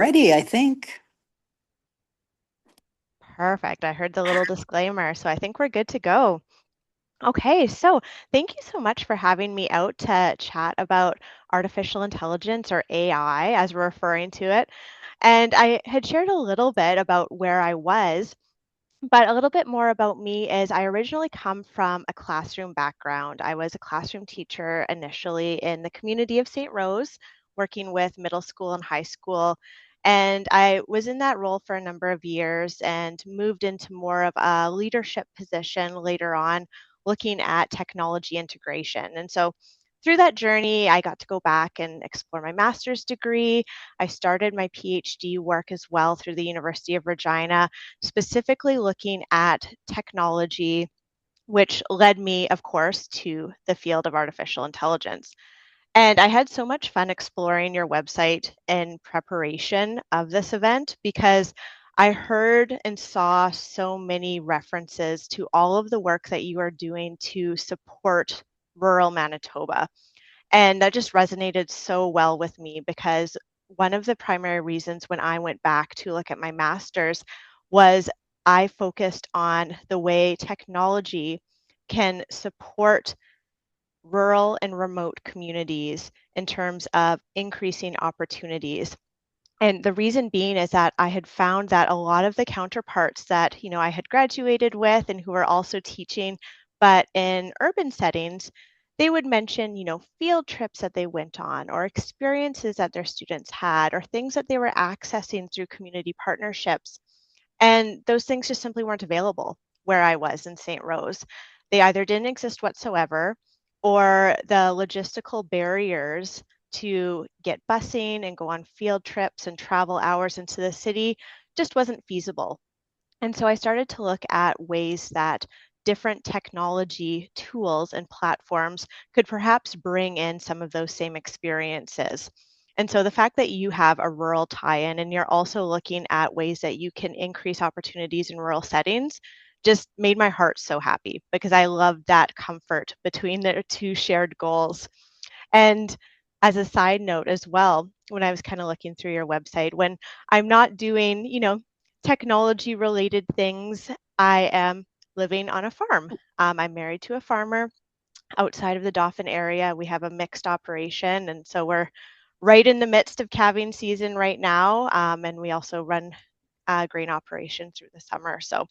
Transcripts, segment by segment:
Ready, I think. Perfect. I heard the little disclaimer, so I think we're good to go. Okay, so thank you so much for having me out to chat about artificial intelligence or AI as we're referring to it. And I had shared a little bit about where I was, but a little bit more about me is I originally come from a classroom background. I was a classroom teacher initially in the community of St. Rose, working with middle school and high school. And I was in that role for a number of years and moved into more of a leadership position later on, looking at technology integration. And so through that journey, I got to go back and explore my master's degree. I started my PhD work as well through the University of Regina, specifically looking at technology, which led me, of course, to the field of artificial intelligence. And I had so much fun exploring your website in preparation of this event because I heard and saw so many references to all of the work that you are doing to support rural Manitoba. And that just resonated so well with me because one of the primary reasons when I went back to look at my master's was I focused on the way technology can support rural and remote communities in terms of increasing opportunities. And the reason being is that I had found that a lot of the counterparts that, I had graduated with and who were also teaching, but in urban settings, they would mention, field trips that they went on or experiences that their students had or things that they were accessing through community partnerships. And those things just simply weren't available where I was in St. Rose. They either didn't exist whatsoever or the logistical barriers to get busing and go on field trips and travel hours into the city just wasn't feasible. And so I started to look at ways that different technology tools and platforms could perhaps bring in some of those same experiences. And so the fact that you have a rural tie-in and you're also looking at ways that you can increase opportunities in rural settings just made my heart so happy because I love that comfort between the two shared goals. And as a side note as well, when I was kind of looking through your website, when I'm not doing, technology related things, I am living on a farm. I'm married to a farmer outside of the Dauphin area. We have a mixed operation, and so we're right in the midst of calving season right now. And we also run a grain operation through the summer. So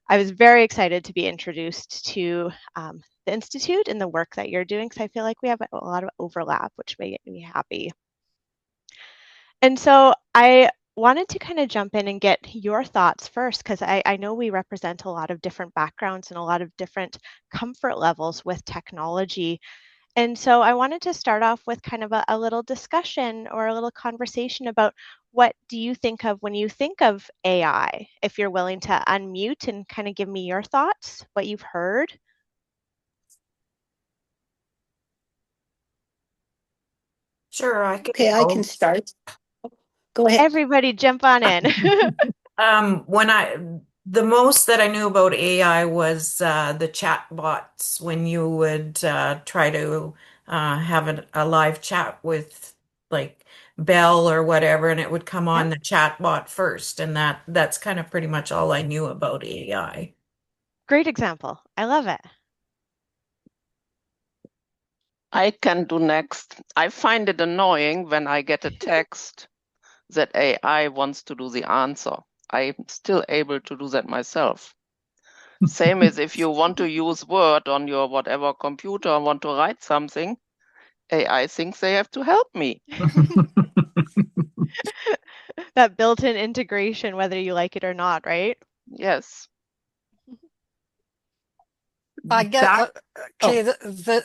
I was very excited to be introduced to the Institute and the work that you're doing because I feel like we have a lot of overlap, which made me happy. And so I wanted to kind of jump in and get your thoughts first because I know we represent a lot of different backgrounds and a lot of different comfort levels with technology. And so I wanted to start off with kind of a little discussion or a little conversation about what do you think of when you think of AI? If you're willing to unmute and kind of give me your thoughts, what you've heard. Sure, I can Okay, I can go. start. Go ahead. Everybody jump on in. When the most that I knew about AI was the chat bots when you would try to have a live chat with like Bell or whatever, and it would come Yep, on the chat bot first, and that's kind of pretty much all I knew about AI. great example. I love it. I can do next. I find it annoying when I get a text that AI wants to do the answer. I'm still able to do that myself. Same as if you want to use Word on your whatever computer and want to write something, AI thinks they have to help me. That built-in integration, whether you like it or not, right? Yes. I get Back, okay.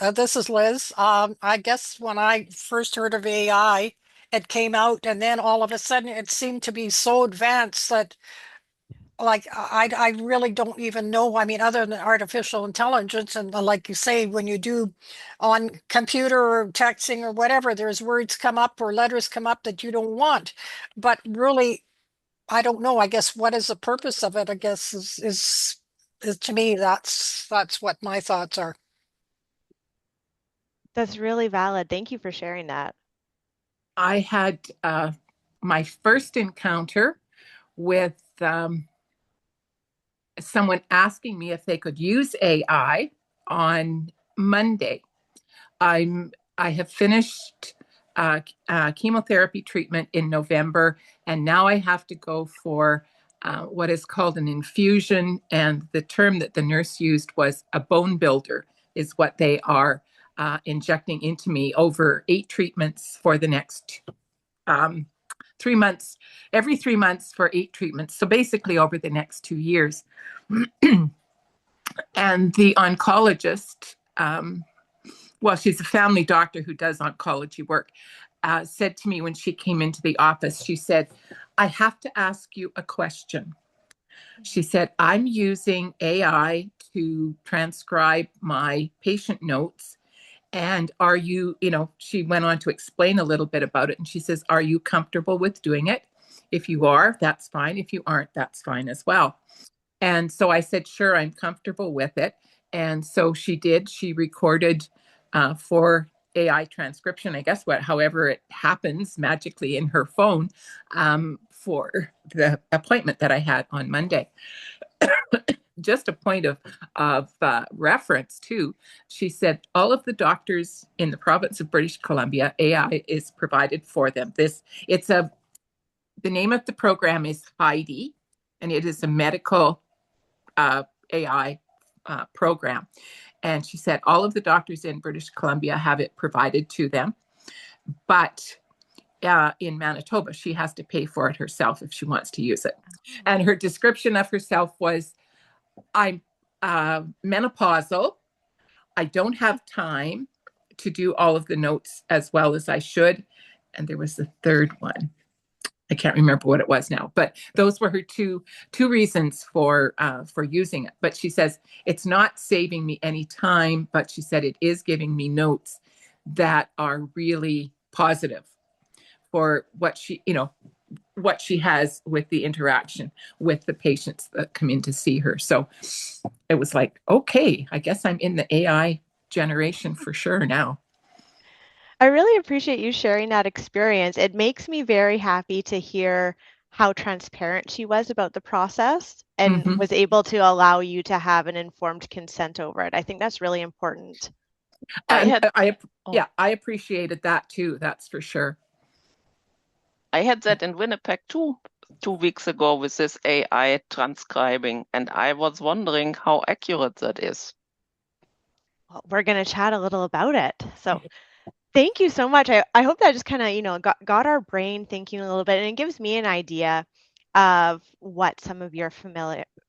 oh, This is Liz. I guess when I first heard of AI, it came out, and then all of a sudden, it seemed to be so advanced that, like, I really don't even know. I mean, other than artificial intelligence, and like you say, when you do on computer or texting or whatever, there's words come up or letters come up that you don't want. But really, I don't know. I guess what is the purpose of it? I guess is to me that's what my thoughts are. That's really valid. Thank you for sharing that. I had my first encounter with someone asking me if they could use AI on Monday. I have finished chemotherapy treatment in November, and now I have to go for what is called an infusion. And the term that the nurse used was a bone builder, is what they are injecting into me over 8 treatments for the next 3 months, every 3 months for 8 treatments. So basically over the next 2 years. And the oncologist, well, she's a family doctor who does oncology work, said to me when she came into the office, she said, I have to ask you a question. She said, I'm using AI to transcribe my patient notes. And are you, she went on to explain a little bit about it. And she says, are you comfortable with doing it? If you are, that's fine. If you aren't, that's fine as well. And so I said, sure, I'm comfortable with it. And so she did. She recorded for AI transcription, I guess, however it happens magically in her phone for the appointment that I had on Monday. Just a point of reference too. She said all of the doctors in the province of British Columbia, AI is provided for them. The name of the program is Heidi, and it is a medical AI program. And she said all of the doctors in British Columbia have it provided to them. But in Manitoba, she has to pay for it herself if she wants to use it. And her description of herself was, I'm menopausal. I don't have time to do all of the notes as well as I should. And there was a third one. I can't remember what it was now, but those were her two reasons for using it. But she says it's not saving me any time, but she said it is giving me notes that are really positive for what she has with the interaction with the patients that come in to see her. So it was like, okay, I guess I'm in the AI generation for sure now. I really appreciate you sharing that experience. It makes me very happy to hear how transparent she was about the process and was able to allow you to have an informed consent over it. I think that's really important. I appreciated that too. That's for sure. I had that in Winnipeg too, 2 weeks ago with this AI transcribing, and I was wondering how accurate that is. Well, we're going to chat a little about it. So thank you so much. I hope that just kind of, got our brain thinking a little bit, and it gives me an idea of what some of your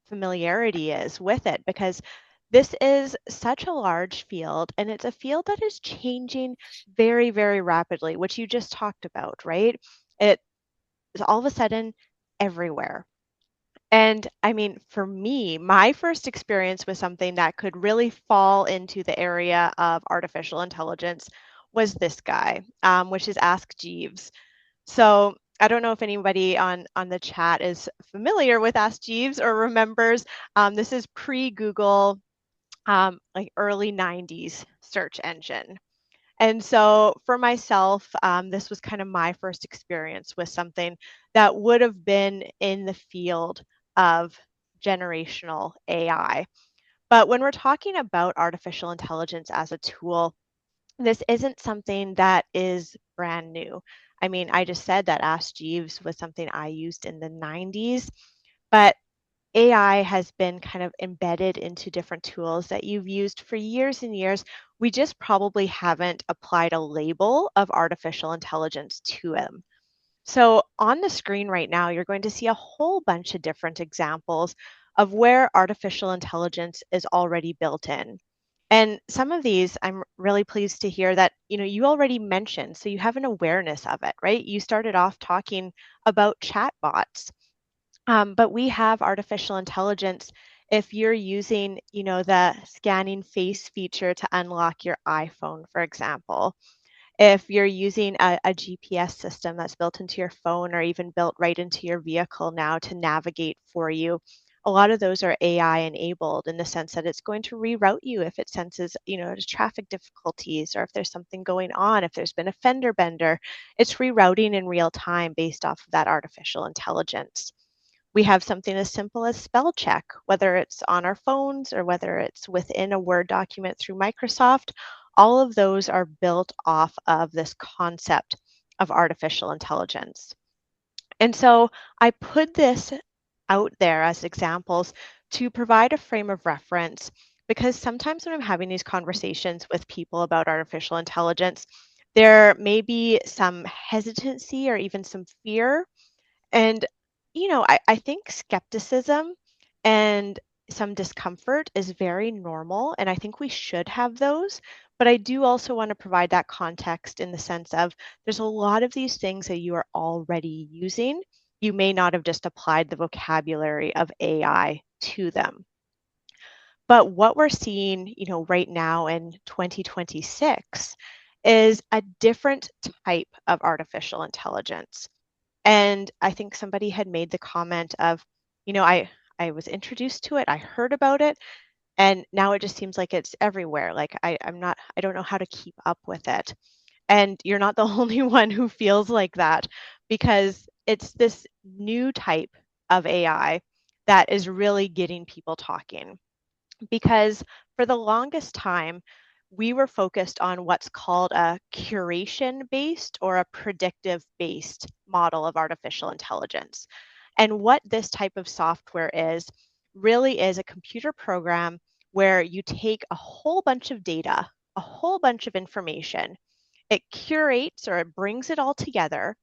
familiarity is with it, because this is such a large field, and it's a field that is changing very, very rapidly, which you just talked about, right? It is all of a sudden everywhere. And I mean, for me, my first experience with something that could really fall into the area of artificial intelligence was this guy, which is Ask Jeeves. So I don't know if anybody on the chat is familiar with Ask Jeeves or remembers. This is pre-Google, like early 90s search engine. And so for myself, this was kind of my first experience with something that would have been in the field of generational AI. But when we're talking about artificial intelligence as a tool, this isn't something that is brand new. I mean, I just said that Ask Jeeves was something I used in the 90s, but AI has been kind of embedded into different tools that you've used for years and years. We just probably haven't applied a label of artificial intelligence to them. So on the screen right now, you're going to see a whole bunch of different examples of where artificial intelligence is already built in. And some of these, I'm really pleased to hear that, you already mentioned, so you have an awareness of it, right? You started off talking about chatbots. But we have artificial intelligence if you're using, the scanning face feature to unlock your iPhone, for example. If you're using a GPS system that's built into your phone or even built right into your vehicle now to navigate for you, a lot of those are AI enabled in the sense that it's going to reroute you if it senses, traffic difficulties or if there's something going on, if there's been a fender bender. It's rerouting in real time based off of that artificial intelligence. We have something as simple as spell check, whether it's on our phones or whether it's within a Word document through Microsoft. All of those are built off of this concept of artificial intelligence. And so I put this out there as examples to provide a frame of reference, because sometimes when I'm having these conversations with people about artificial intelligence, there may be some hesitancy or even some fear. And, I think skepticism and some discomfort is very normal, and I think we should have those. But I do also want to provide that context in the sense of there's a lot of these things that you are already using. You may not have just applied the vocabulary of AI to them. But what we're seeing, right now in 2026 is a different type of artificial intelligence. And I think somebody had made the comment of, I was introduced to it, I heard about it, and now it just seems like it's everywhere. Like I don't know how to keep up with it. And you're not the only one who feels like that, because it's this new type of AI that is really getting people talking. Because for the longest time, we were focused on what's called a curation-based or a predictive-based model of artificial intelligence. And what this type of software is really is a computer program where you take a whole bunch of data, a whole bunch of information, it curates or it brings it all together,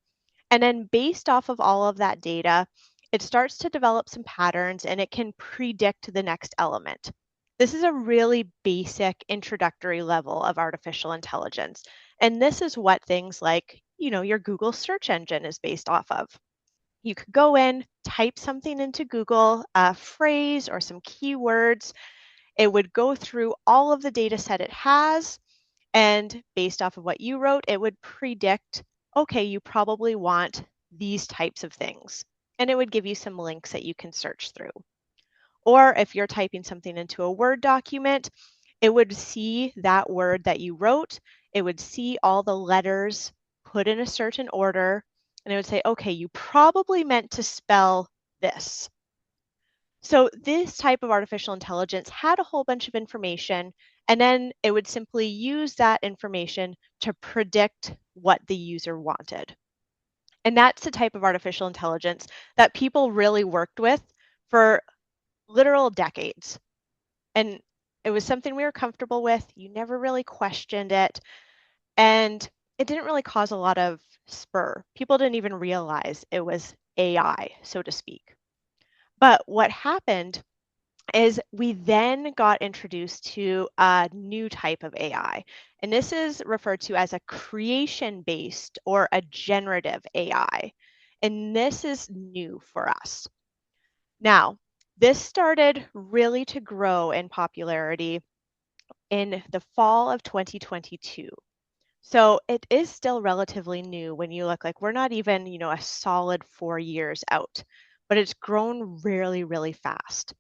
and then based off of all of that data, it starts to develop some patterns and it can predict the next element. This is a really basic introductory level of artificial intelligence. And this is what things like, your Google search engine is based off of. You could go in, type something into Google, a phrase or some keywords. It would go through all of the data set it has, and based off of what you wrote, it would predict, okay, you probably want these types of things. And it would give you some links that you can search through. Or if you're typing something into a Word document, it would see that word that you wrote. It would see all the letters put in a certain order, and it would say, okay, you probably meant to spell this. So this type of artificial intelligence had a whole bunch of information, and then it would simply use that information to predict what the user wanted. And that's the type of artificial intelligence that people really worked with for literal decades. And it was something we were comfortable with. You never really questioned it. And it didn't really cause a lot of spur. People didn't even realize it was AI, so to speak. But what happened is we then got introduced to a new type of AI. And this is referred to as a creation-based or a generative AI. And this is new for us. Now, this started really to grow in popularity in the fall of 2022. So it is still relatively new when you look, like we're not even, a solid 4 years out, but it's grown really, really fast.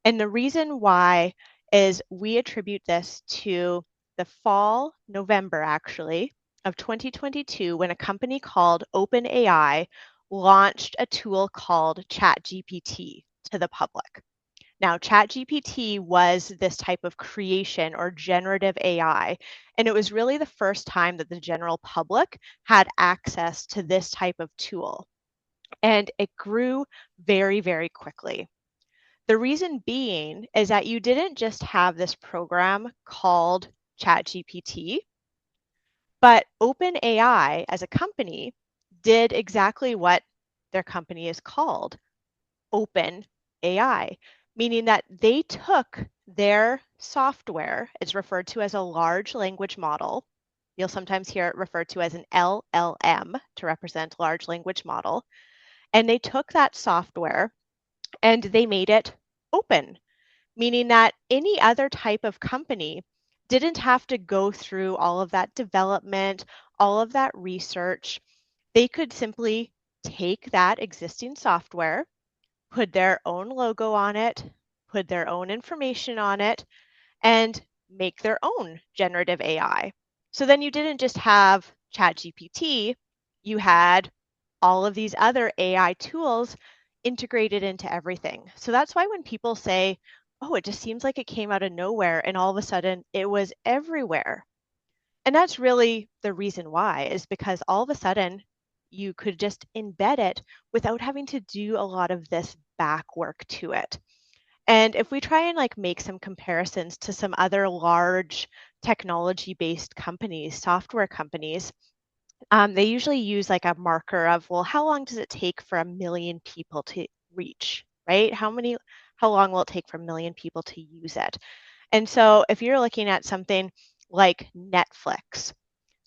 And the reason why is we attribute this to the fall, November actually, of 2022, when a company called OpenAI launched a tool called ChatGPT to the public. Now, ChatGPT was this type of creation or generative AI, and it was really the first time that the general public had access to this type of tool. And it grew very, very quickly. The reason being is that you didn't just have this program called ChatGPT, but OpenAI as a company did exactly what their company is called, OpenAI, meaning that they took their software, it's referred to as a large language model. You'll sometimes hear it referred to as an LLM to represent large language model. And they took that software and they made it open, meaning that any other type of company didn't have to go through all of that development, all of that research. They could simply take that existing software, put their own logo on it, put their own information on it, and make their own generative AI. So then you didn't just have ChatGPT, you had all of these other AI tools integrated into everything. So that's why when people say, oh, it just seems like it came out of nowhere and all of a sudden it was everywhere. And that's really the reason why, is because all of a sudden you could just embed it without having to do a lot of this back work to it. And if we try and like make some comparisons to some other large technology-based companies, software companies, they usually use like a marker of, well, how long does it take for 1 million people to reach, right? How long will it take for 1 million people to use it? And so if you're looking at something like Netflix,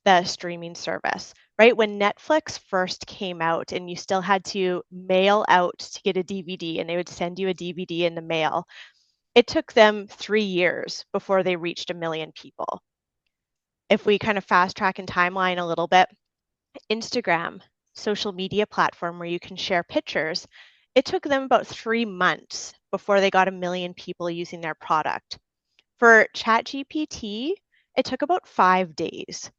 the streaming service, right? When Netflix first came out and you still had to mail out to get a DVD and they would send you a DVD in the mail, it took them 3 years before they reached 1 million people. If we kind of fast track in timeline a little bit, Instagram, social media platform where you can share pictures, it took them about 3 months before they got 1 million people using their product. For ChatGPT, it took about 5 days.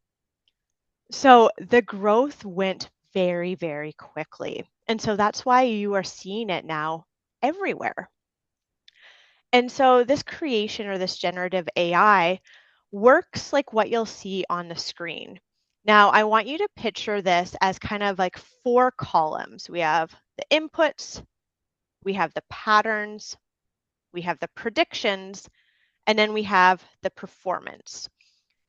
So the growth went very, very quickly. And so that's why you are seeing it now everywhere. And so this creation or this generative AI works like what you'll see on the screen. Now, I want you to picture this as kind of like 4 columns. We have the inputs, we have the patterns, we have the predictions, and then we have the performance.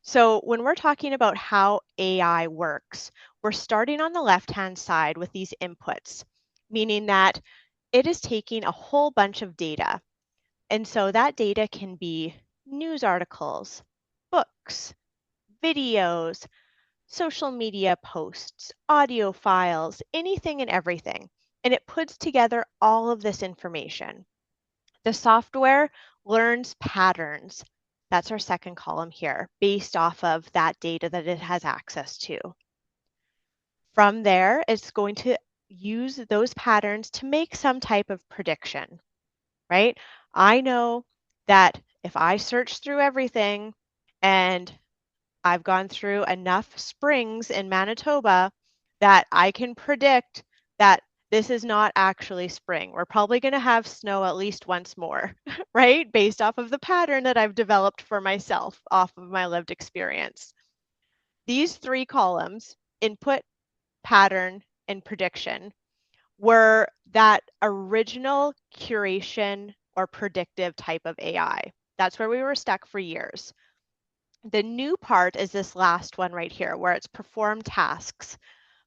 So when we're talking about how AI works, we're starting on the left-hand side with these inputs, meaning that it is taking a whole bunch of data. And so that data can be news articles, books, videos, social media posts, audio files, anything and everything. And it puts together all of this information. The software learns patterns. That's our second column here, based off of that data that it has access to. From there, it's going to use those patterns to make some type of prediction, right? I know that if I search through everything and I've gone through enough springs in Manitoba that I can predict that this is not actually spring. We're probably going to have snow at least once more, right? Based off of the pattern that I've developed for myself off of my lived experience. These 3 columns, input, pattern, and prediction, were that original curation or predictive type of AI. That's where we were stuck for years. The new part is this last one right here, where it's perform tasks.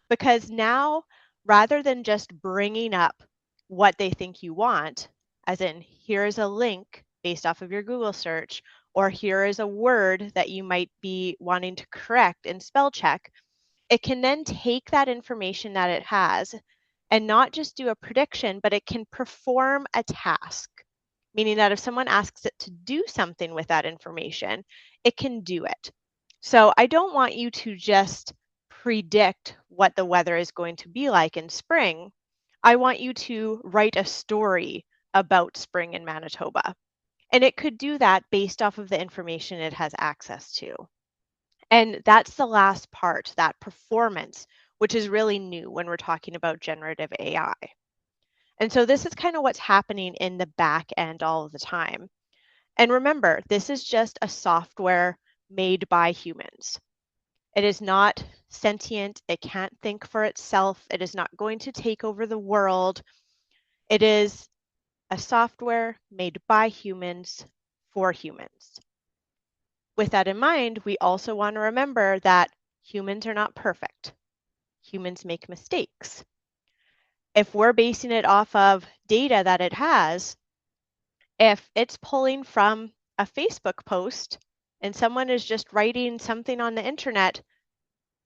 Because now, rather than just bringing up what they think you want, as in, here's a link based off of your Google search, or here is a word that you might be wanting to correct and spell check, it can then take that information that it has and not just do a prediction, but it can perform a task, meaning that if someone asks it to do something with that information, it can do it. So I don't want you to just predict what the weather is going to be like in spring. I want you to write a story about spring in Manitoba. And it could do that based off of the information it has access to. And that's the last part, that performance, which is really new when we're talking about generative AI. And so this is kind of what's happening in the back end all of the time. And remember, this is just a software made by humans. It is not sentient. It can't think for itself. It is not going to take over the world. It is a software made by humans for humans. With that in mind, we also want to remember that humans are not perfect. Humans make mistakes. If we're basing it off of data that it has, if it's pulling from a Facebook post and someone is just writing something on the internet,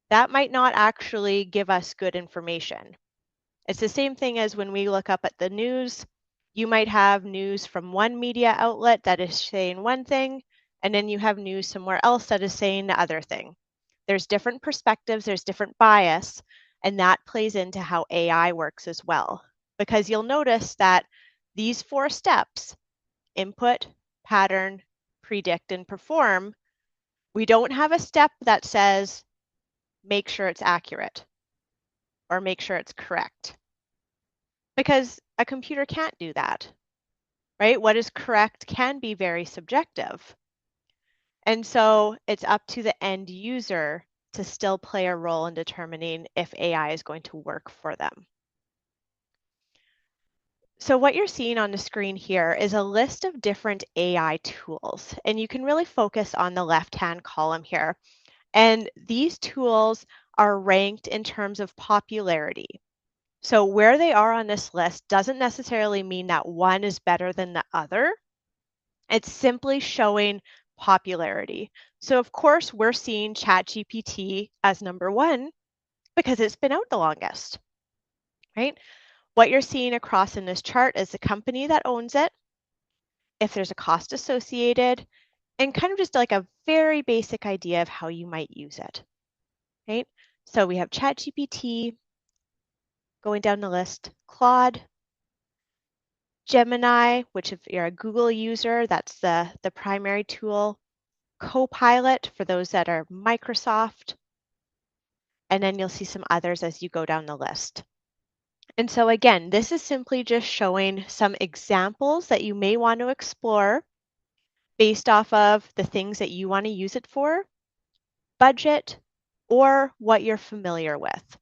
that might not actually give us good information. It's the same thing as when we look up at the news. You might have news from one media outlet that is saying one thing, and then you have news somewhere else that is saying the other thing. There's different perspectives, there's different bias, and that plays into how AI works as well. because you'll notice that these 4 steps, input, pattern, predict, and perform, we don't have a step that says, make sure it's accurate or make sure it's correct, because a computer can't do that, right? What is correct can be very subjective. And so it's up to the end user to still play a role in determining if AI is going to work for them. So what you're seeing on the screen here is a list of different AI tools, and you can really focus on the left-hand column here. And these tools are ranked in terms of popularity. So where they are on this list doesn't necessarily mean that one is better than the other. It's simply showing popularity. So of course, we're seeing ChatGPT as number 1 because it's been out the longest, right? What you're seeing across in this chart is the company that owns it, if there's a cost associated, and kind of just like a very basic idea of how you might use it, right? So we have ChatGPT, going down the list, Claude, Gemini, which if you're a Google user, that's the primary tool, Copilot for those that are Microsoft, and then you'll see some others as you go down the list. And so again, this is simply just showing some examples that you may want to explore based off of the things that you want to use it for, budget, or what you're familiar with.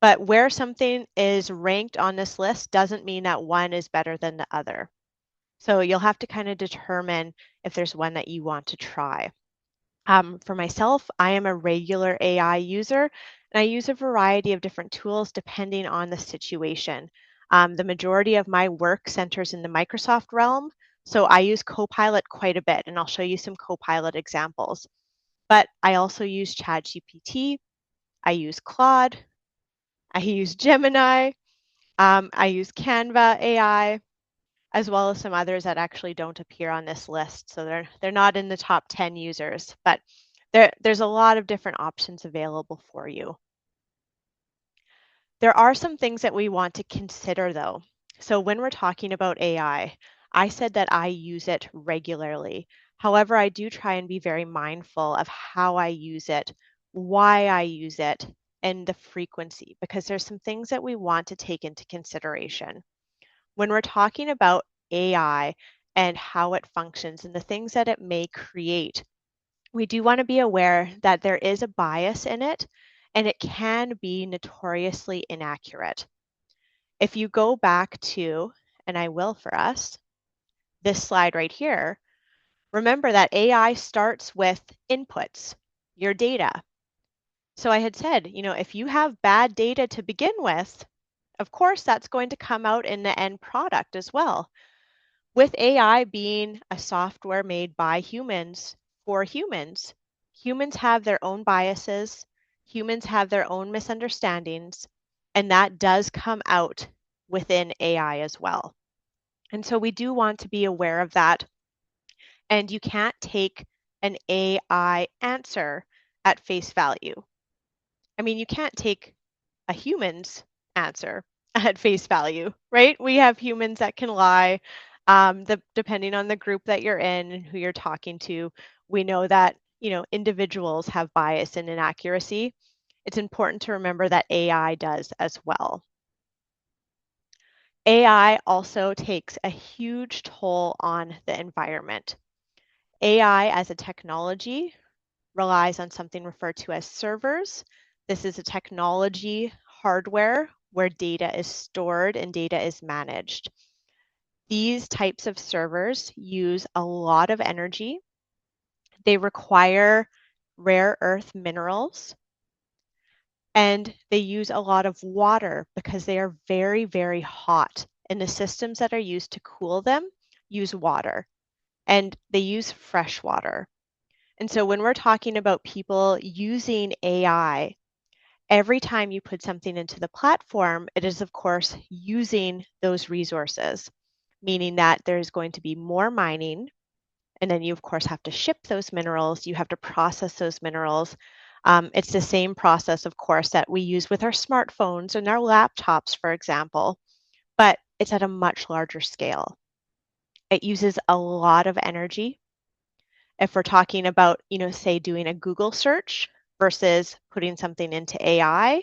But where something is ranked on this list doesn't mean that one is better than the other. So you'll have to kind of determine if there's one that you want to try. For myself, I am a regular AI user, and I use a variety of different tools depending on the situation. The majority of my work centers in the Microsoft realm, so I use Copilot quite a bit, and I'll show you some Copilot examples. But I also use ChatGPT, I use Claude, I use Gemini, I use Canva AI, as well as some others that actually don't appear on this list. So they're not in the top 10 users, but there's a lot of different options available for you. There are some things that we want to consider though. So when we're talking about AI, I said that I use it regularly. However, I do try and be very mindful of how I use it, why I use it, and the frequency, because there's some things that we want to take into consideration. When we're talking about AI and how it functions and the things that it may create, we do want to be aware that there is a bias in it and it can be notoriously inaccurate. If you go back to, and I will for us, this slide right here, remember that AI starts with inputs, your data. So I had said, if you have bad data to begin with, of course, that's going to come out in the end product as well. With AI being a software made by humans for humans, humans have their own biases, humans have their own misunderstandings, and that does come out within AI as well. And so we do want to be aware of that. And you can't take an AI answer at face value. I mean, you can't take a human's answer at face value, right? We have humans that can lie. Depending on the group that you're in and who you're talking to, we know that, individuals have bias and inaccuracy. It's important to remember that AI does as well. AI also takes a huge toll on the environment. AI as a technology relies on something referred to as servers. This is a technology hardware where data is stored and data is managed. These types of servers use a lot of energy. They require rare earth minerals, and they use a lot of water because they are very, very hot. And the systems that are used to cool them use water, and they use fresh water. And so when we're talking about people using AI, every time you put something into the platform, it is, of course, using those resources, meaning that there's going to be more mining. And then you, of course, have to ship those minerals. You have to process those minerals. It's the same process, of course, that we use with our smartphones and our laptops, for example. but it's at a much larger scale. It uses a lot of energy. If we're talking about, say doing a Google search versus putting something into AI,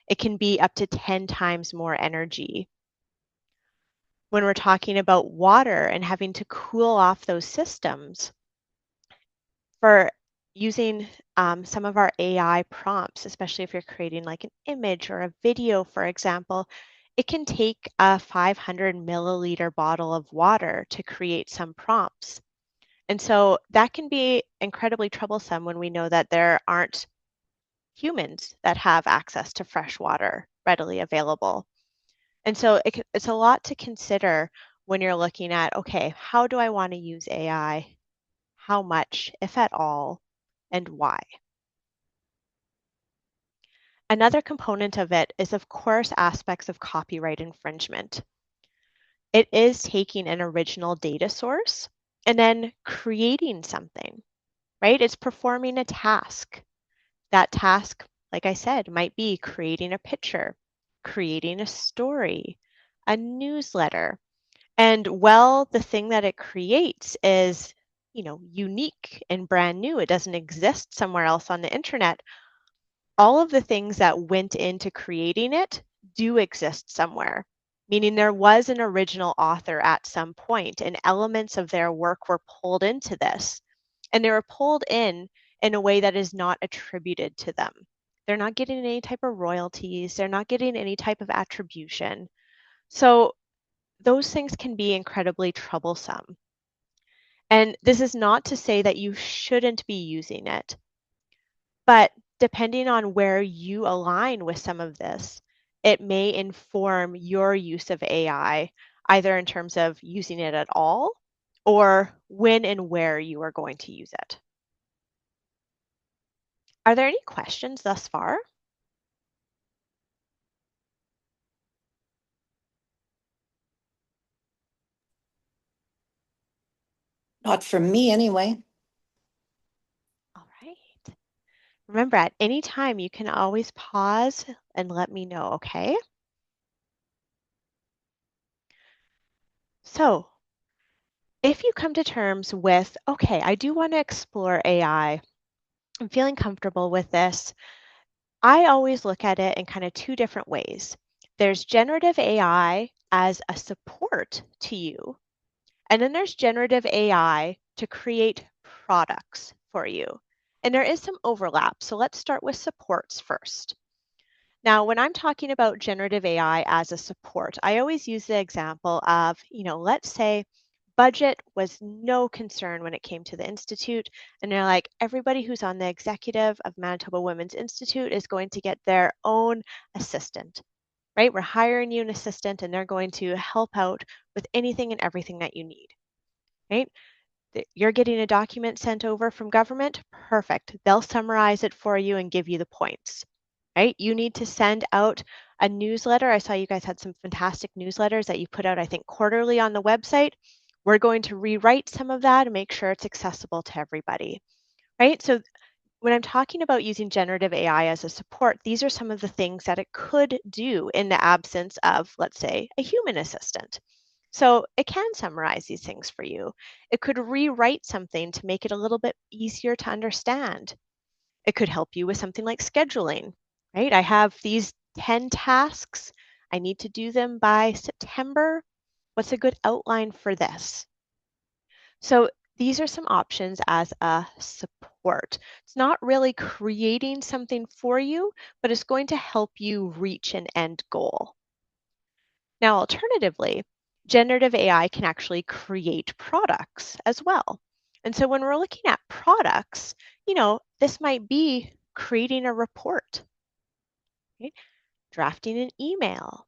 it can be up to 10 times more energy. When we're talking about water and having to cool off those systems, for using some of our AI prompts, especially if you're creating like an image or a video, for example, it can take a 500 milliliter bottle of water to create some prompts. And so that can be incredibly troublesome when we know that there aren't humans that have access to fresh water readily available. And so it's a lot to consider when you're looking at, okay, how do I want to use AI? How much, if at all, and why? Another component of it is, of course, aspects of copyright infringement. It is taking an original data source and then creating something, right? It's performing a task. That task, like I said, might be creating a picture, creating a story, a newsletter. And well, the thing that it creates is, unique and brand new. It doesn't exist somewhere else on the internet. All of the things that went into creating it do exist somewhere, meaning there was an original author at some point and elements of their work were pulled into this. And they were pulled in a way that is not attributed to them. They're not getting any type of royalties. They're not getting any type of attribution. So those things can be incredibly troublesome. And this is not to say that you shouldn't be using it, but depending on where you align with some of this, it may inform your use of AI, either in terms of using it at all or when and where you are going to use it. Are there any questions thus far? Not from me anyway. All right. Remember, at any time, you can always pause and let me know, okay? So if you come to terms with, okay, I do want to explore AI, I'm feeling comfortable with this, I always look at it in kind of two different ways. There's generative AI as a support to you, and then there's generative AI to create products for you. And there is some overlap, so let's start with supports first. Now, when I'm talking about generative AI as a support, I always use the example of, let's say budget was no concern when it came to the Institute. And they're like, everybody who's on the executive of Manitoba Women's Institute is going to get their own assistant, right? We're hiring you an assistant and they're going to help out with anything and everything that you need, right? You're getting a document sent over from government, perfect. They'll summarize it for you and give you the points, right? You need to send out a newsletter. I saw you guys had some fantastic newsletters that you put out, I think, quarterly on the website. We're going to rewrite some of that and make sure it's accessible to everybody, right? So when I'm talking about using generative AI as a support, these are some of the things that it could do in the absence of, let's say, a human assistant. So it can summarize these things for you. It could rewrite something to make it a little bit easier to understand. It could help you with something like scheduling, right? I have these 10 tasks. I need to do them by September. What's a good outline for this? So these are some options as a support. It's not really creating something for you, but it's going to help you reach an end goal. Now, alternatively, generative AI can actually create products as well. And so when we're looking at products, this might be creating a report, right? Drafting an email,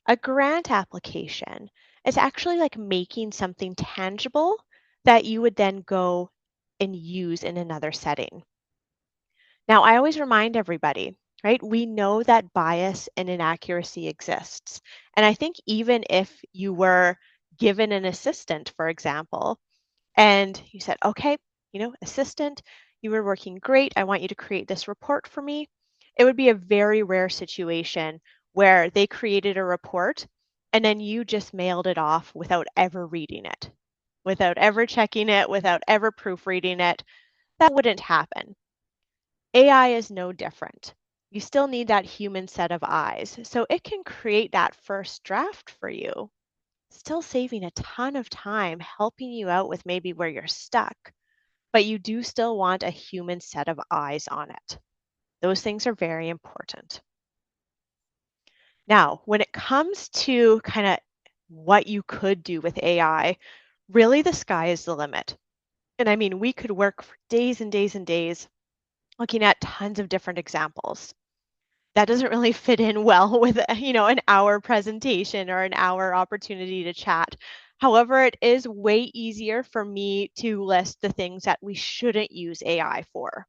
a grant application. It's actually like making something tangible that you would then go and use in another setting. Now, I always remind everybody, right? We know that bias and inaccuracy exists. And I think even if you were given an assistant, for example, and you said, okay, assistant, you were working great. I want you to create this report for me. It would be a very rare situation where they created a report and then you just mailed it off without ever reading it, without ever checking it, without ever proofreading it. That wouldn't happen. AI is no different. You still need that human set of eyes. So it can create that first draft for you, still saving a ton of time, helping you out with maybe where you're stuck, but you do still want a human set of eyes on it. Those things are very important. Now, when it comes to kind of what you could do with AI, really the sky is the limit. And I mean, we could work for days and days and days looking at tons of different examples. That doesn't really fit in well with, an hour presentation or an hour opportunity to chat. However, it is way easier for me to list the things that we shouldn't use AI for.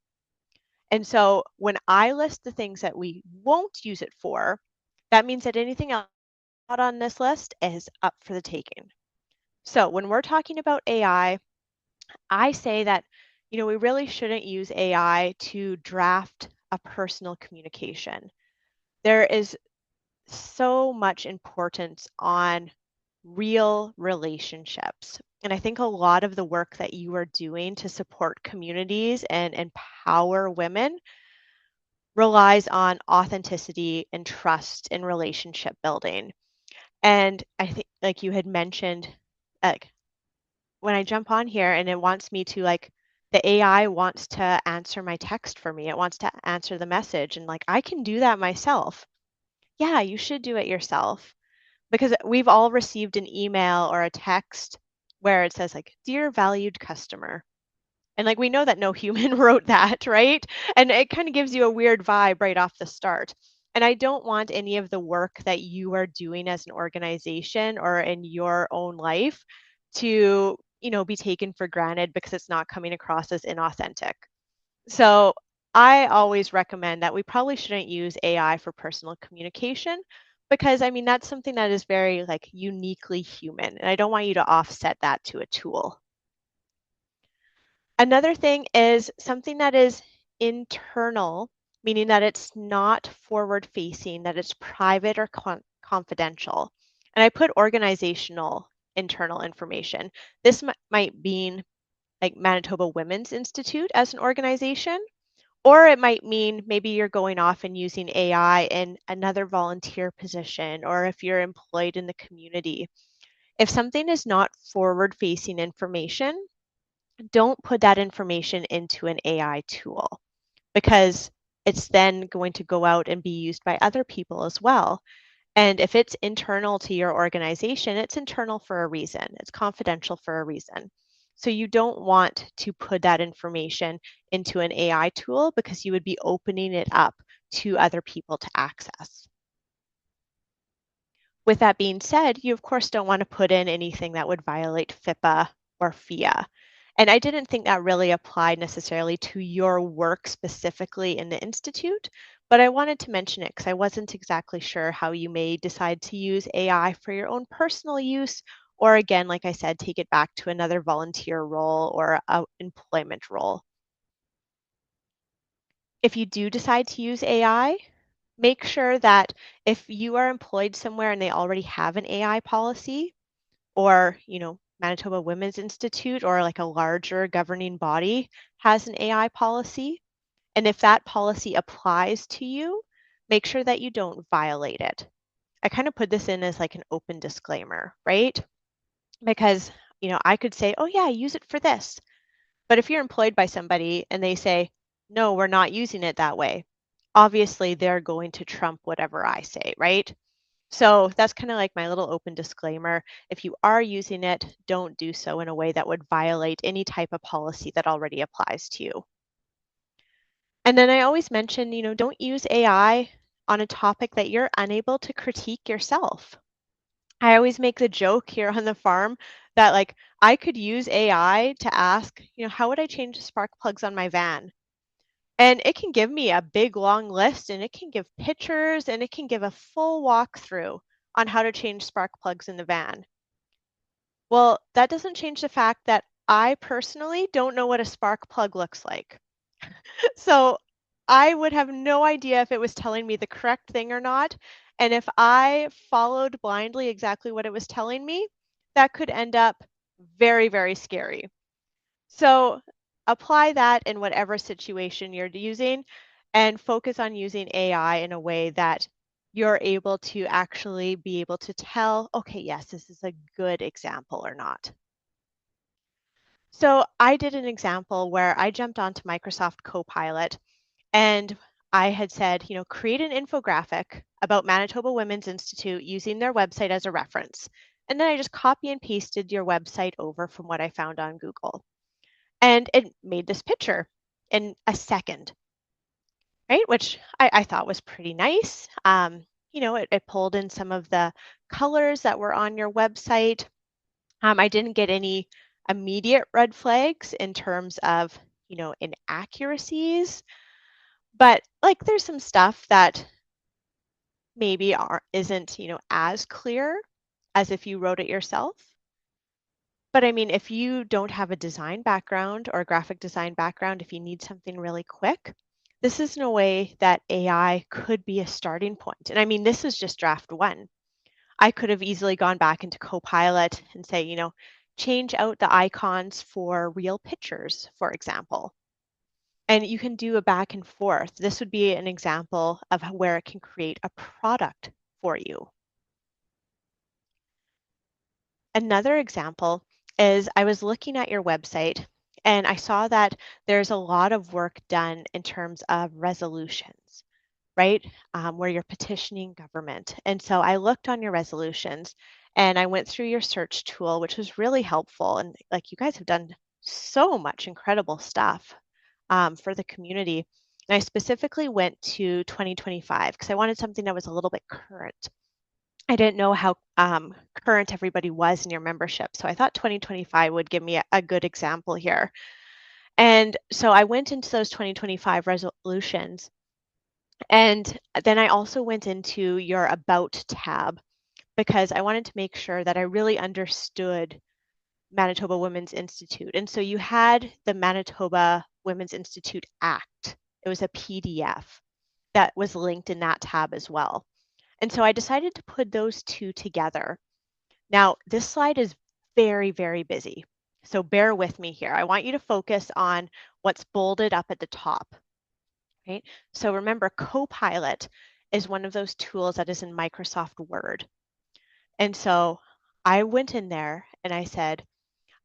And so when I list the things that we won't use it for, that means that anything else not on this list is up for the taking. So when we're talking about AI, I say that, we really shouldn't use AI to draft a personal communication. There is so much importance on real relationships. And I think a lot of the work that you are doing to support communities and empower women relies on authenticity and trust in relationship building. And I think, like you had mentioned, like when I jump on here and it wants me to the AI wants to answer my text for me. It wants to answer the message. And I can do that myself. Yeah, you should do it yourself because we've all received an email or a text where it says dear valued customer. And we know that no human wrote that, right? And it kind of gives you a weird vibe right off the start. And I don't want any of the work that you are doing as an organization or in your own life to, be taken for granted because it's not coming across as inauthentic. So I always recommend that we probably shouldn't use AI for personal communication because I mean that's something that is very uniquely human and I don't want you to offset that to a tool. Another thing is something that is internal, meaning that it's not forward facing, that it's private or confidential. And I put organizational internal information. This might mean Manitoba Women's Institute as an organization, or it might mean maybe you're going off and using AI in another volunteer position, or if you're employed in the community. If something is not forward facing information, don't put that information into an AI tool because it's then going to go out and be used by other people as well. And if it's internal to your organization, it's internal for a reason. It's confidential for a reason. So you don't want to put that information into an AI tool because you would be opening it up to other people to access. With that being said, you of course don't want to put in anything that would violate FIPA or FIA. And I didn't think that really applied necessarily to your work specifically in the Institute, but I wanted to mention it because I wasn't exactly sure how you may decide to use AI for your own personal use, or again, like I said, take it back to another volunteer role or an employment role. If you do decide to use AI, make sure that if you are employed somewhere and they already have an AI policy, or Manitoba Women's Institute or a larger governing body has an AI policy, and if that policy applies to you, make sure that you don't violate it. I kind of put this in as an open disclaimer, right? Because I could say, oh yeah, use it for this, but if you're employed by somebody and they say, no, we're not using it that way, obviously they're going to trump whatever I say, right? So that's kind of my little open disclaimer. If you are using it, don't do so in a way that would violate any type of policy that already applies to you. And then I always mention, don't use AI on a topic that you're unable to critique yourself. I always make the joke here on the farm that I could use AI to ask, how would I change the spark plugs on my van? And it can give me a big long list and it can give pictures and it can give a full walkthrough on how to change spark plugs in the van. Well, that doesn't change the fact that I personally don't know what a spark plug looks like. So I would have no idea if it was telling me the correct thing or not. And if I followed blindly exactly what it was telling me, that could end up very, very scary. So apply that in whatever situation you're using and focus on using AI in a way that you're able to actually be able to tell, okay, yes, this is a good example or not. So I did an example where I jumped onto Microsoft Copilot and I had said, create an infographic about Manitoba Women's Institute using their website as a reference. And then I just copy and pasted your website over from what I found on Google. And it made this picture in a second, right? Which I thought was pretty nice. It pulled in some of the colors that were on your website. I didn't get any immediate red flags in terms of, inaccuracies, but like there's some stuff that maybe isn't, as clear as if you wrote it yourself. But I mean, if you don't have a design background or a graphic design background, if you need something really quick, this is in a way that AI could be a starting point. And I mean, this is just draft one. I could have easily gone back into Copilot and say, change out the icons for real pictures, for example. And you can do a back and forth. This would be an example of where it can create a product for you. Another example is I was looking at your website and I saw that there's a lot of work done in terms of resolutions, right? Where you're petitioning government. And so I looked on your resolutions and I went through your search tool, which was really helpful. And like you guys have done so much incredible stuff for the community. And I specifically went to 2025 because I wanted something that was a little bit current. I didn't know how current everybody was in your membership. So I thought 2025 would give me a good example here. And so I went into those 2025 resolutions. And then I also went into your About tab because I wanted to make sure that I really understood Manitoba Women's Institute. And so you had the Manitoba Women's Institute Act. It was a PDF that was linked in that tab as well. And so I decided to put those two together. Now, this slide is very, very busy. So bear with me here. I want you to focus on what's bolded up at the top, right? So remember, Copilot is one of those tools that is in Microsoft Word. And so I went in there and I said,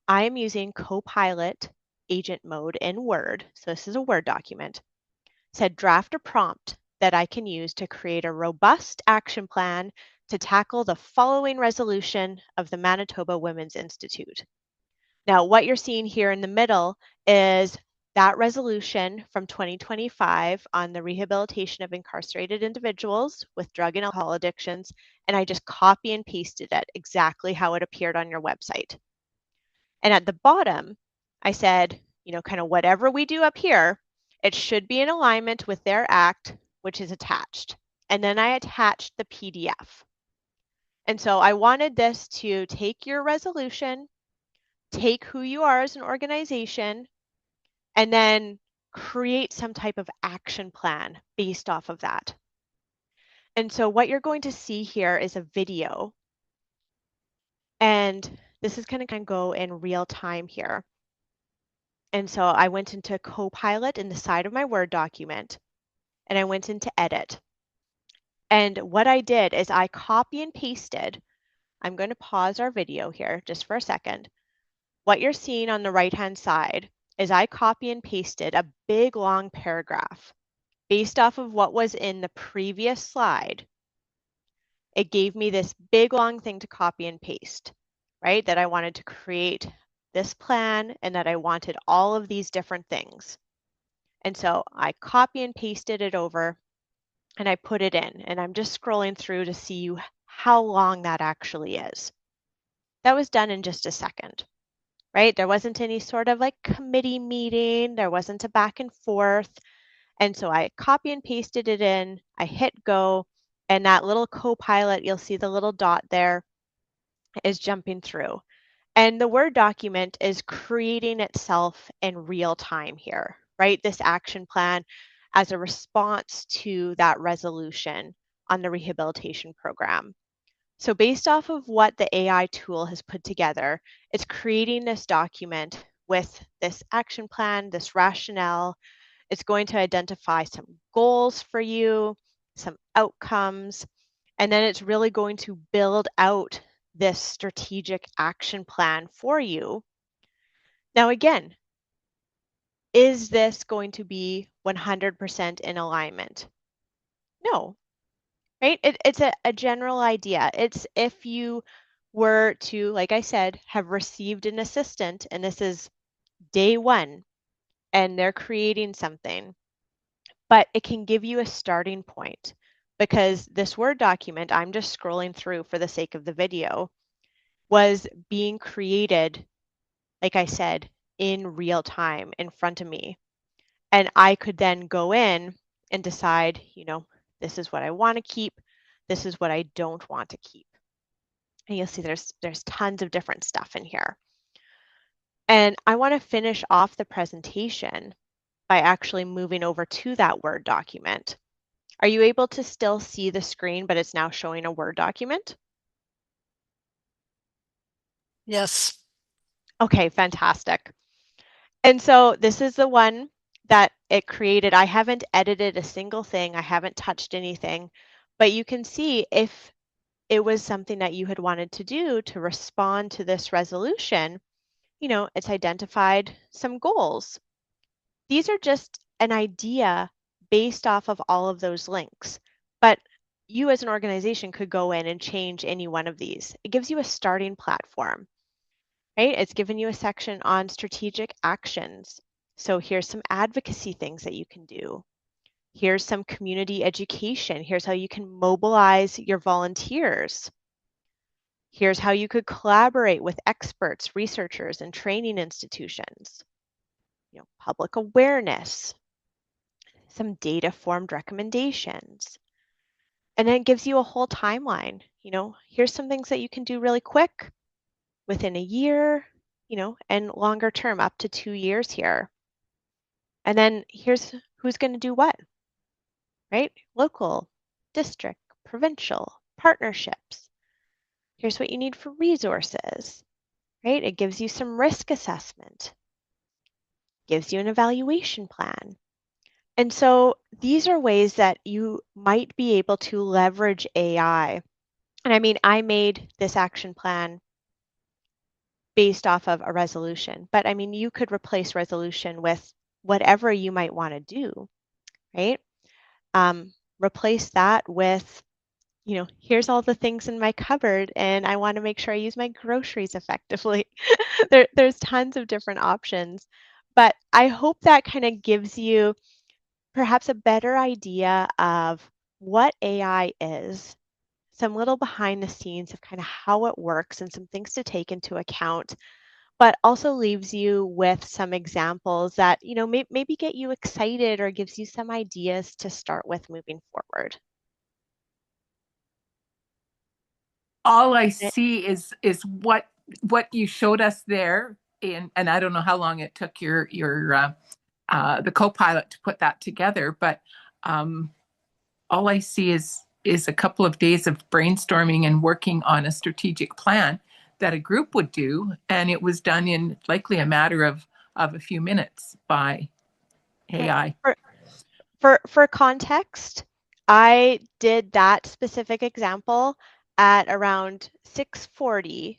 I am using Copilot agent mode in Word. So this is a Word document. Said draft a prompt that I can use to create a robust action plan to tackle the following resolution of the Manitoba Women's Institute. Now, what you're seeing here in the middle is that resolution from 2025 on the rehabilitation of incarcerated individuals with drug and alcohol addictions, and I just copy and pasted it exactly how it appeared on your website. And at the bottom, I said, kind of whatever we do up here, it should be in alignment with their act, which is attached. And then I attached the PDF. And so I wanted this to take your resolution, take who you are as an organization, and then create some type of action plan based off of that. And so what you're going to see here is a video. And this is going to kind of go in real time here. And so I went into Copilot in the side of my Word document, and I went into Edit. And what I did is I copy and pasted. I'm going to pause our video here just for a second. What you're seeing on the right-hand side is I copy and pasted a big long paragraph based off of what was in the previous slide. It gave me this big long thing to copy and paste, right? That I wanted to create this plan and that I wanted all of these different things. And so I copy and pasted it over and I put it in, and I'm just scrolling through to see how long that actually is. That was done in just a second, right? There wasn't any sort of like committee meeting. There wasn't a back and forth. And so I copy and pasted it in, I hit go, and that little Copilot, you'll see the little dot there, is jumping through. And the Word document is creating itself in real time here, right? This action plan as a response to that resolution on the rehabilitation program. So based off of what the AI tool has put together, it's creating this document with this action plan, this rationale. It's going to identify some goals for you, some outcomes, and then it's really going to build out this strategic action plan for you. Now, again, is this going to be 100% in alignment? No, right? It's a general idea. It's if you were to, like I said, have received an assistant and this is day one and they're creating something, but it can give you a starting point because this Word document I'm just scrolling through for the sake of the video was being created, like I said, in real time in front of me. And I could then go in and decide, this is what I want to keep. This is what I don't want to keep. And you'll see there's tons of different stuff in here. And I want to finish off the presentation by actually moving over to that Word document. Are you able to still see the screen, but it's now showing a Word document? Yes. Okay, fantastic. And so this is the one that it created. I haven't edited a single thing. I haven't touched anything, but you can see if it was something that you had wanted to do to respond to this resolution, it's identified some goals. These are just an idea based off of all of those links, but you as an organization could go in and change any one of these. It gives you a starting platform, right? It's given you a section on strategic actions. So here's some advocacy things that you can do. Here's some community education. Here's how you can mobilize your volunteers. Here's how you could collaborate with experts, researchers, and training institutions. Public awareness, some data-formed recommendations. And then it gives you a whole timeline. Here's some things that you can do really quick within a year, and longer term, up to 2 years here. And then here's who's going to do what, right? Local, district, provincial, partnerships. Here's what you need for resources, right? It gives you some risk assessment, gives you an evaluation plan. And so these are ways that you might be able to leverage AI. And I made this action plan based off of a resolution, but you could replace resolution with whatever you might want to do, right? Replace that with, here's all the things in my cupboard and I want to make sure I use my groceries effectively. There's tons of different options, but I hope that kind of gives you perhaps a better idea of what AI is, some little behind the scenes of kind of how it works and some things to take into account, but also leaves you with some examples that, maybe get you excited or gives you some ideas to start with moving forward. All I see is what you showed us there, and I don't know how long it took your the co-pilot to put that together, but all I see is a couple of days of brainstorming and working on a strategic plan that a group would do, and it was done in likely a matter of a few minutes by AI. For context, I did that specific example at around 6:40,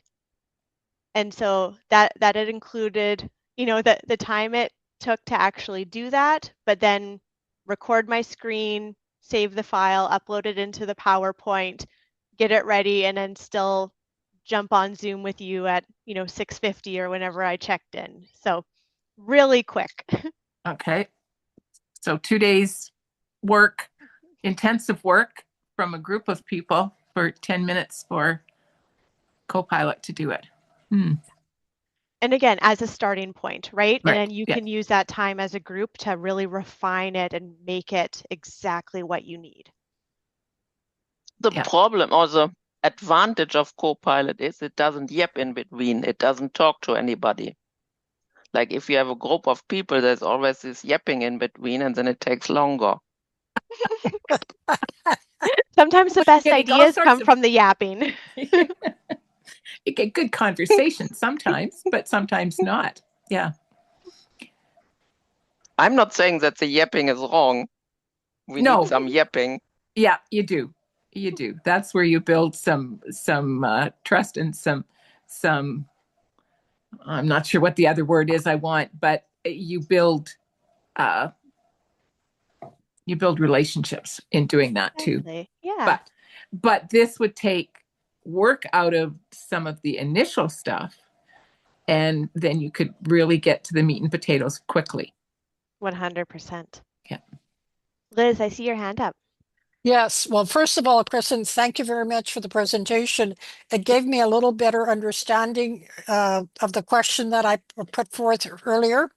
and so that it included, the time it took to actually do that, but then record my screen, save the file, upload it into the PowerPoint, get it ready, and then still jump on Zoom with you at 6:50 or whenever I checked in. So really quick. Okay. So 2 days work, intensive work from a group of people for 10 minutes for co-pilot to do it. And again, as a starting point, right? Right. And then you can use that time as a group to really refine it and make it exactly what you need. The problem or the advantage of Copilot is it doesn't yap in between. It doesn't talk to anybody. Like if you have a group of people, there's always this yapping in between and then it takes longer. Sometimes the But you're best getting all ideas sorts come of from the yapping. you get good conversation sometimes, but sometimes not. Yeah. I'm not saying that the yapping is wrong. We need No. some yapping. Yeah, you do. You do. That's where you build some trust and some I'm not sure what the other word is I want, but uh you build relationships in doing that too. Exactly. Yeah. But this would take work out of some of the initial stuff, and then you could really get to the meat and potatoes quickly. 100%. Yeah. Liz, I see your hand up. Yes. Well, first of all, Kristen, thank you very much for the presentation. It gave me a little better understanding of the question that I put forth earlier.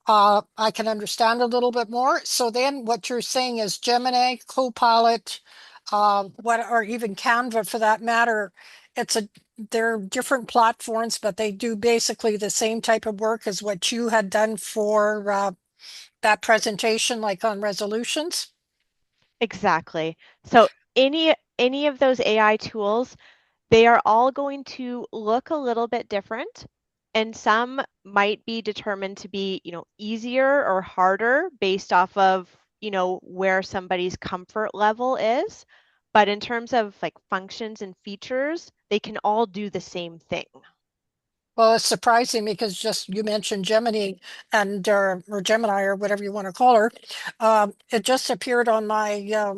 I can understand a little bit more. So then what you're saying is Gemini, Copilot, or even Canva for that matter, they're different platforms, but they do basically the same type of work as what you had done for that presentation, like on resolutions. Exactly. So any of those AI tools, they are all going to look a little bit different, and some might be determined to be, easier or harder based off of, where somebody's comfort level is. But in terms of like functions and features, they can all do the same thing. Well, it's surprising because just you mentioned Gemini and or Gemini or whatever you want to call her. It just appeared on my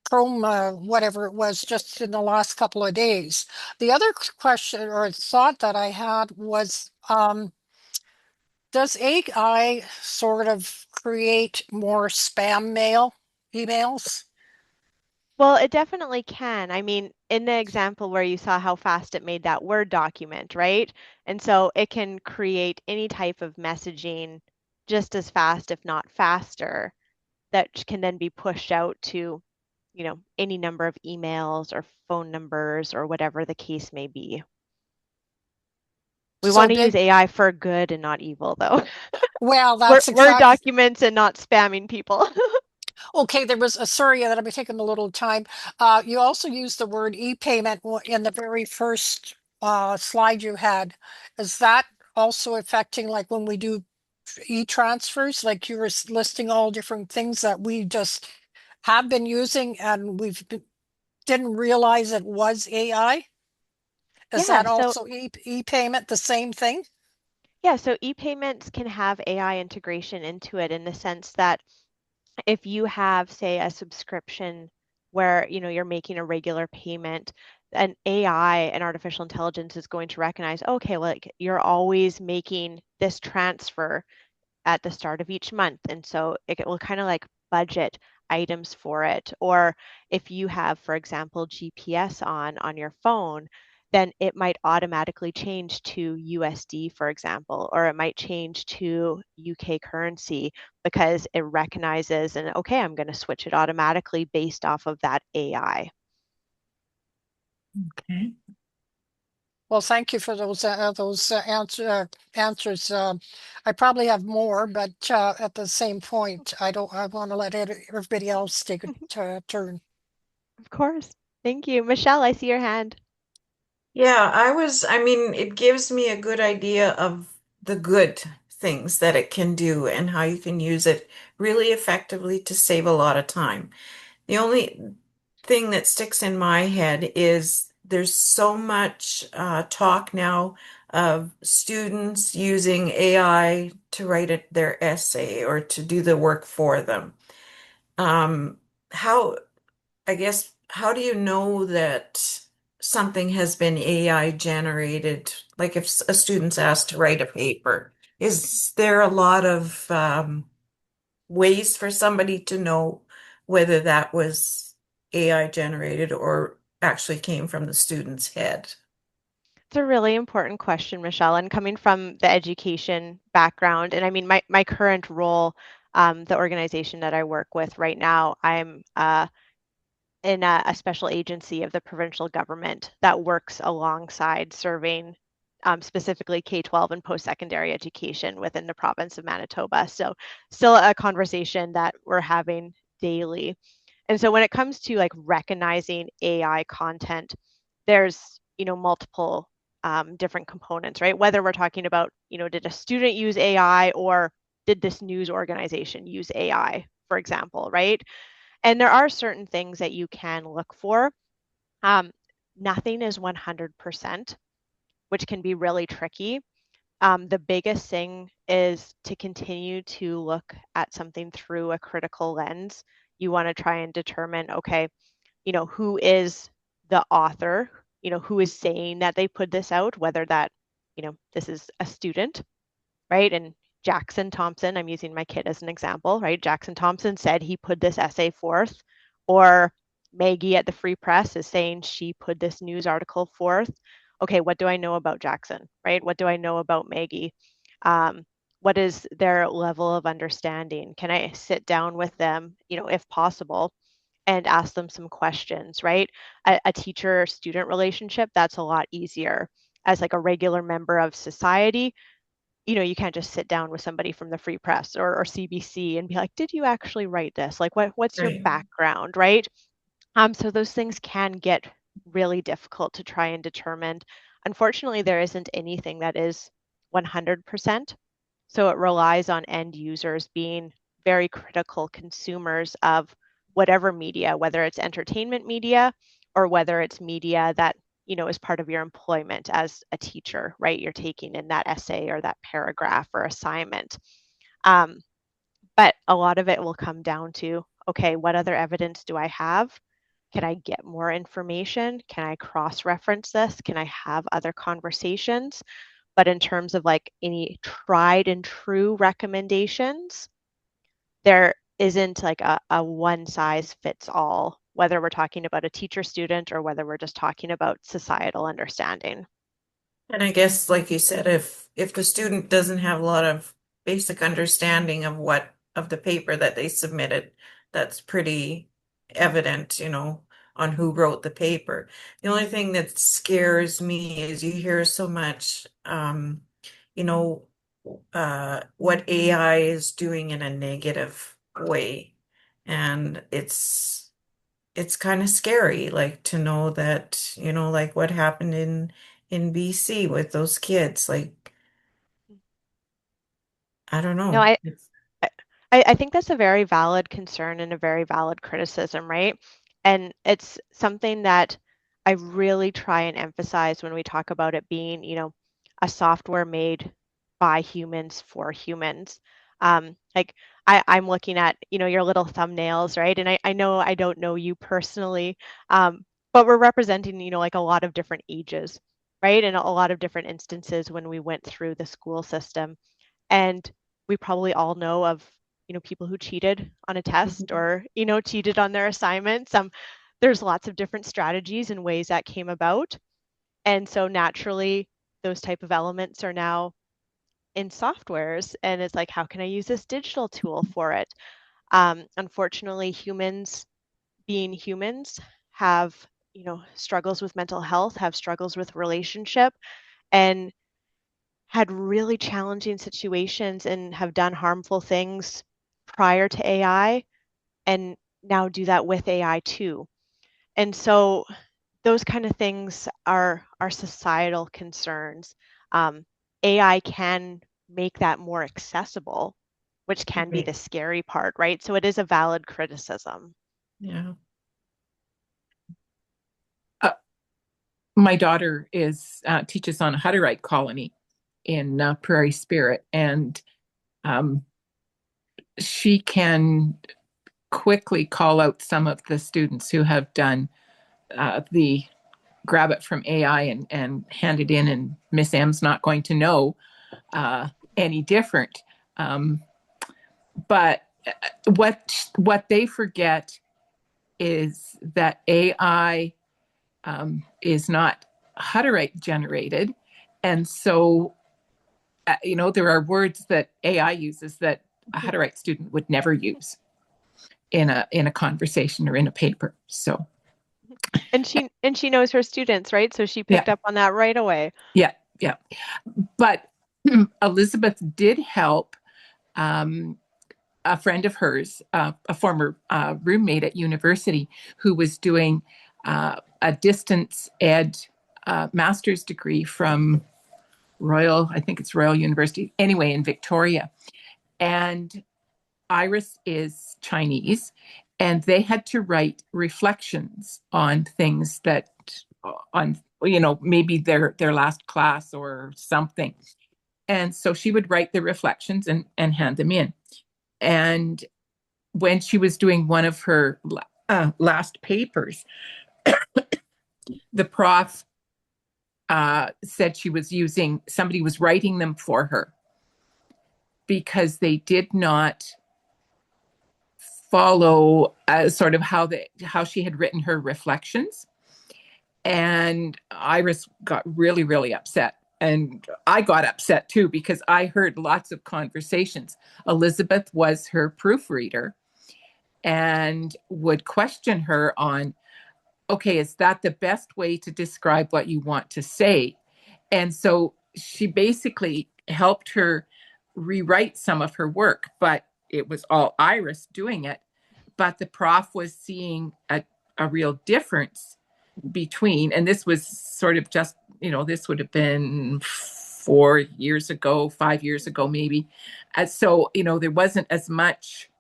Chrome, whatever it was, just in the last couple of days. The other question or thought that I had was, does AI sort of create more spam emails? Well, it definitely can. I mean, in the example where you saw how fast it made that Word document, right? And so it can create any type of messaging just as fast, if not faster, that can then be pushed out to, any number of emails or phone numbers or whatever the case may be. We So want to use big. AI for good and not evil, though. Well, Word, that's Word exactly. documents and not spamming people. Okay, there was a sorry that'll be taking a little time. You also used the word e-payment in the very first slide you had. Is that also affecting like when we do e-transfers, like you were listing all different things that we just have been using and didn't realize it was AI? Is Yeah, that so also e-payment the same thing? yeah, so e-payments can have AI integration into it in the sense that if you have, say, a subscription where, you're making a regular payment, an AI and artificial intelligence is going to recognize, okay, well, like you're always making this transfer at the start of each month. And so it will kind of like budget items for it. Or if you have, for example, GPS on your phone, then it might automatically change to USD, for example, or it might change to UK currency because it recognizes and okay, I'm going to switch it automatically based off of that AI. Okay. Well, thank you for those answers. I probably have more, but at the same point, I want to let everybody else take a turn. Of course. Thank you. Michelle, I see your hand. Yeah, I mean, it gives me a good idea of the good things that it can do and how you can use it really effectively to save a lot of time. The only thing that sticks in my head is there's so much talk now of students using AI to write their essay or to do the work for them. Um, how I guess, how do you know that something has been AI generated? Like if a student's asked to write a paper, is there a lot of ways for somebody to know whether that was AI generated or actually came from the student's head? It's a really important question, Michelle, and coming from the education background, and I mean, my current role, the organization that I work with right now, I'm in a special agency of the provincial government that works alongside serving specifically K-12 and post-secondary education within the province of Manitoba. So still a conversation that we're having daily. And so when it comes to like recognizing AI content, there's, multiple different components, right? Whether we're talking about, did a student use AI or did this news organization use AI, for example, right? And there are certain things that you can look for. Nothing is 100%, which can be really tricky. The biggest thing is to continue to look at something through a critical lens. You want to try and determine, okay, who is the author, who is saying that they put this out, whether that, this is a student, right? And Jackson Thompson, I'm using my kid as an example, right? Jackson Thompson said he put this essay forth, or Maggie at the Free Press is saying she put this news article forth. Okay, what do I know about Jackson, right? What do I know about Maggie? What is their level of understanding? Can I sit down with them, if possible, and ask them some questions, right? A teacher-student relationship, that's a lot easier. As like a regular member of society, you can't just sit down with somebody from the Free Press or CBC and be like, did you actually write this? Like, what's your Right. background, right? So those things can get really difficult to try and determine. Unfortunately, there isn't anything that is 100%. So it relies on end users being very critical consumers of whatever media, whether it's entertainment media or whether it's media that is part of your employment as a teacher, right? You're taking in that essay or that paragraph or assignment. But a lot of it will come down to, okay, what other evidence do I have? Can I get more information? Can I cross-reference this? Can I have other conversations? But in terms of like any tried and true recommendations, there isn't like a one size fits all, whether we're talking about a teacher student or whether we're just talking about societal understanding. And I guess, like you said, if the student doesn't have a lot of basic understanding of the paper that they submitted, that's pretty evident, on who wrote the paper. The only thing that scares me is you hear so much, you know, what AI is doing in a negative way, and it's kind of scary, like to know that, like what happened in BC with those kids. Like, I don't No, know. It's I think that's a very valid concern and a very valid criticism, right? And it's something that I really try and emphasize when we talk about it being, a software made by humans for humans. Like I'm looking at, your little thumbnails, right? And I know I don't know you personally, but we're representing, like a lot of different ages, right? And a lot of different instances when we went through the school system. And we probably all know of, people who cheated on a test or, cheated on their assignments. There's lots of different strategies and ways that came about. And so naturally, those type of elements are now in softwares. And it's like, how can I use this digital tool for it? Unfortunately, humans being humans have, struggles with mental health, have struggles with relationship, and had really challenging situations and have done harmful things prior to AI and now do that with AI too. And so those kind of things are societal concerns. AI can make that more accessible, which can be right. the scary part, right? So it is a valid criticism. Yeah. My daughter teaches on a Hutterite colony in Prairie Spirit, and she can quickly call out some of the students who have done the grab it from AI and hand it in, and Miss M's not going to know any different. But what they forget is that AI is not Hutterite generated, and so there are words that AI uses that a Hutterite student would never use in a conversation or in a paper. So And she knows her students, right? So she picked yeah, up on that right away. yeah. But Elizabeth did help a friend of hers, a former roommate at university, who was doing a distance ed master's degree from I think it's Royal University, anyway, in Victoria. And Iris is Chinese, and they had to write reflections on things that, on, maybe their last class or something. And so she would write the reflections and hand them in. And when she was doing one of her last papers, the prof said somebody was writing them for her because they did not follow sort of how she had written her reflections. And Iris got really, really upset. And I got upset too, because I heard lots of conversations. Elizabeth was her proofreader and would question her on, okay, is that the best way to describe what you want to say? And so she basically helped her rewrite some of her work, but it was all Iris doing it. But the prof was seeing a real difference between, and this was sort of just, this would have been 4 years ago, 5 years ago, maybe. And so, there wasn't as much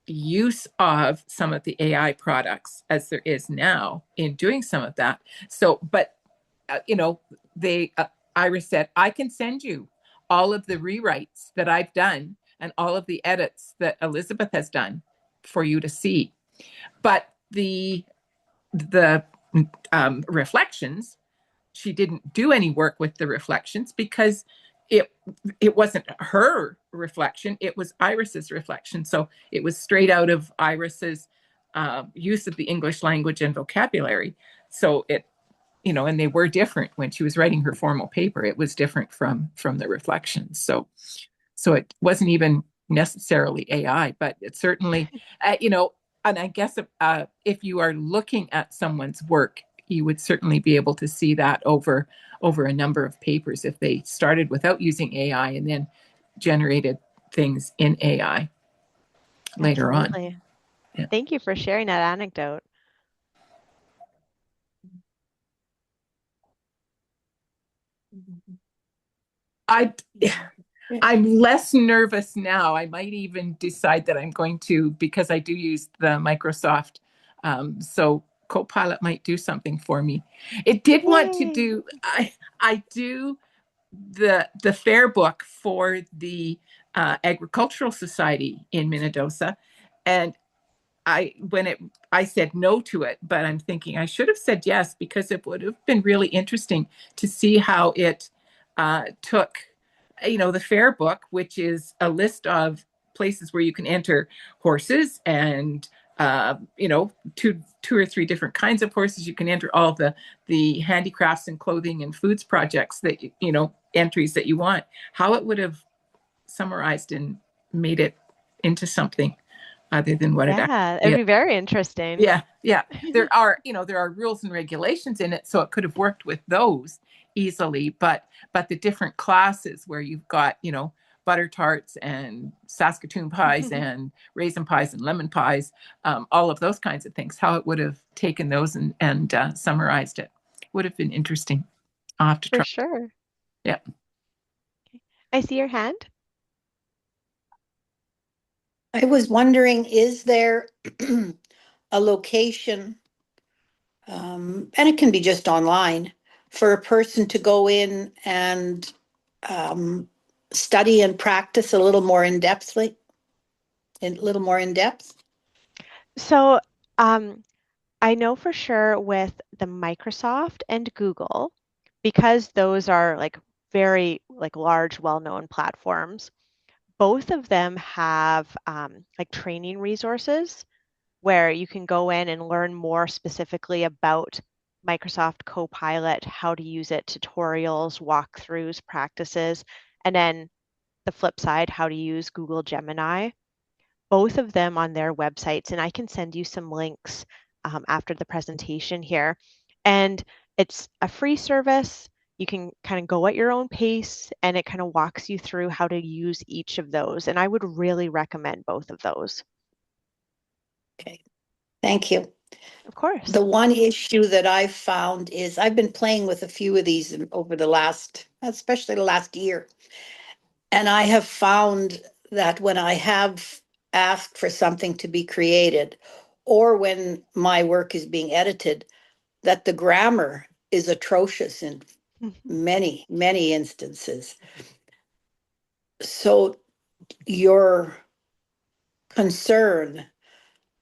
use of some of the AI products as there is now in doing some of that. So, but, Iris said, I can send you all of the rewrites that I've done and all of the edits that Elizabeth has done for you to see. But the reflections, she didn't do any work with the reflections because it wasn't her reflection, it was Iris's reflection. So it was straight out of Iris's use of the English language and vocabulary. So it, and they were different. When she was writing her formal paper, it was different from the reflections. So it wasn't even necessarily AI, but it certainly, and I guess if you are looking at someone's work, you would certainly be able to see that over a number of papers if they started without using AI and then generated things in AI later Absolutely. on. Yeah. Thank you for sharing that anecdote. I'm less nervous now. I might even decide that I'm going to, because I do use the Microsoft. So Copilot might do something for me. It did want to do, I do the fair book for the Agricultural Society in Minnedosa. And I said no to it, but I'm thinking I should have said yes, because it would have been really interesting to see how it took, the fair book, which is a list of places where you can enter horses and, two or three different kinds of horses. You can enter all the handicrafts and clothing and foods projects that, entries that you want, how it would have summarized and made it into something other than what it actually Yeah, it'd be very interesting. Yeah. There are rules and regulations in it, so it could have worked with those easily, but the different classes where you've got, butter tarts and Saskatoon pies and raisin pies and lemon pies, all of those kinds of things, how it would have taken those and summarized it would have been interesting. I'll have to try. For sure. Yeah. I see your hand. I was wondering, is there a location, and it can be just online, for a person to go in and study and practice a little more in depthly, a little more in depth? So I know for sure with the Microsoft and Google, because those are like very like large, well-known platforms, both of them have like training resources where you can go in and learn more specifically about Microsoft Copilot, how to use it, tutorials, walkthroughs, practices, and then the flip side, how to use Google Gemini, both of them on their websites. And I can send you some links after the presentation here. And it's a free service. you can kind of go at your own pace, and it kind of walks you through how to use each of those. And I would really recommend both of those. Okay, thank you. Of course. The one issue that I've found is I've been playing with a few of these over the last, especially the last year. And I have found that when I have asked for something to be created, or when my work is being edited, that the grammar is atrocious in many, many instances. So your concern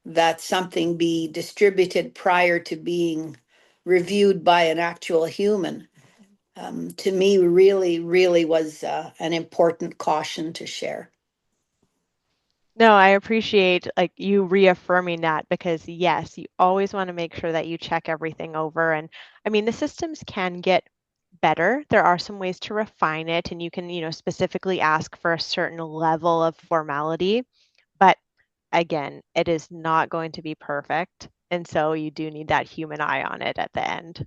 that something be distributed prior to being reviewed by an actual human, to me, really, really was an important caution to share. No, I appreciate like you reaffirming that, because yes, you always want to make sure that you check everything over. And I mean, the systems can get better. There are some ways to refine it, and you can, specifically ask for a certain level of formality. But again, it is not going to be perfect. And so you do need that human eye on it at the end.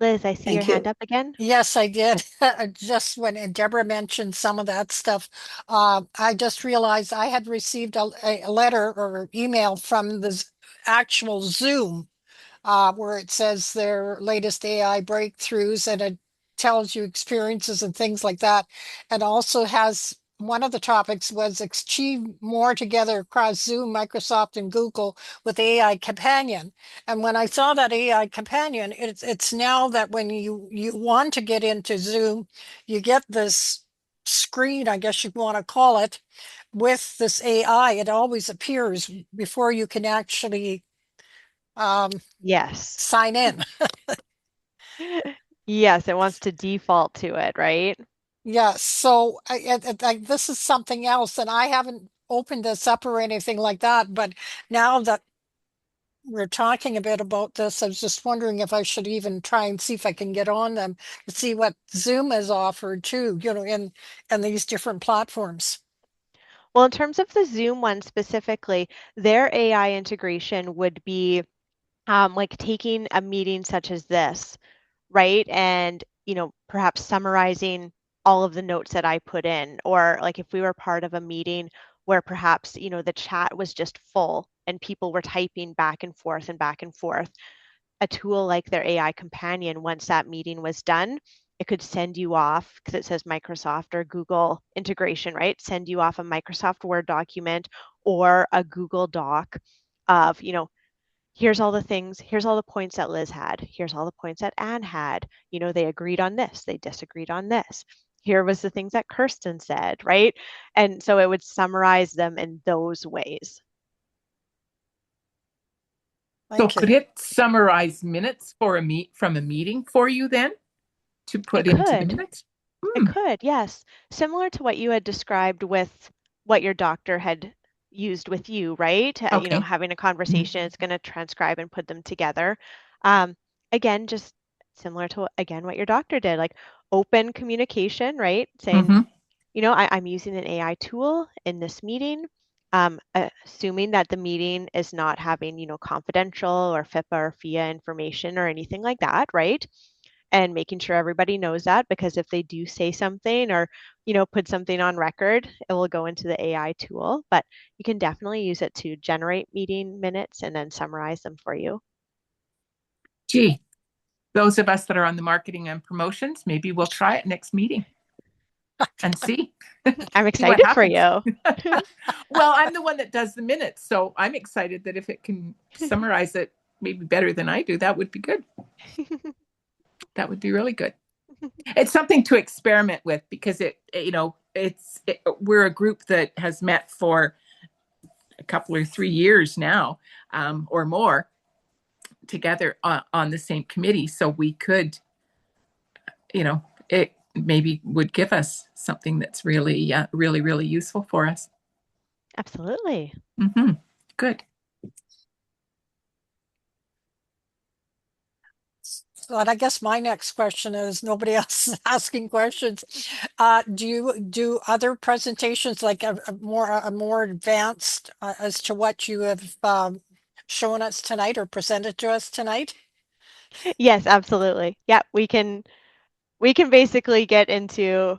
Liz, I see your Thank hand you. up again. Yes, I did. Just when Deborah mentioned some of that stuff, I just realized I had received a letter or email from the actual Zoom, where it says their latest AI breakthroughs, and it tells you experiences and things like that. And also has one of the topics was achieve more together across Zoom, Microsoft, and Google with AI Companion. And when I saw that AI Companion, it's now that when you want to get into Zoom, you get this screen, I guess you want to call it, with this AI. It always appears before you can actually Yes. sign in. Yes, it wants to default to it, right? Yes. So this is something else, and I haven't opened this up or anything like that. But now that we're talking a bit about this, I was just wondering if I should even try and see if I can get on them to see what Zoom has offered too, in these different platforms. Well, in terms of the Zoom one specifically, their AI integration would be like taking a meeting such as this, right? And, perhaps summarizing all of the notes that I put in, or like if we were part of a meeting where perhaps, the chat was just full and people were typing back and forth and back and forth, a tool like their AI companion, once that meeting was done, it could send you off, because it says Microsoft or Google integration, right? Send you off a Microsoft Word document or a Google Doc of, here's all the things, here's all the points that Liz had, here's all the points that Anne had. They agreed on this, they disagreed on this. Here was the things that Kirsten said, right? And so it would summarize them in those ways. So Thank could you. it summarize minutes from a meeting for you then to It put into the could. minutes? It could, yes. Similar to what you had described with what your doctor had used with you, right? Okay. Having a Mhm. conversation, it's going to transcribe and put them together. Um, again, just similar to, again, what your doctor did, like open communication, right? Saying, Mhm. I'm using an AI tool in this meeting, assuming that the meeting is not having, confidential or FIPA or FIA information or anything like that, right? And making sure everybody knows that, because if they do say something or, put something on record, it will go into the AI tool. But you can definitely use it to generate meeting minutes and then summarize them for you. Gee, those of us that are on the marketing and promotions, maybe we'll try it next meeting and see. I'm See what excited for happens. you. Well, I'm the one that does the minutes, so I'm excited that if it can summarize it maybe better than I do, that would be good. That would be really good. It's something to experiment with, because we're a group that has met for a couple or 3 years now, or more, together on the same committee. So we could, it maybe would give us something that's really, really, really useful for us. Absolutely. Mm-hmm. Good. But I guess my next question is, nobody else is asking questions. Do you do other presentations like a more advanced as to what you have shown us tonight or presented to us tonight? Yes, absolutely. Yeah, we can basically get into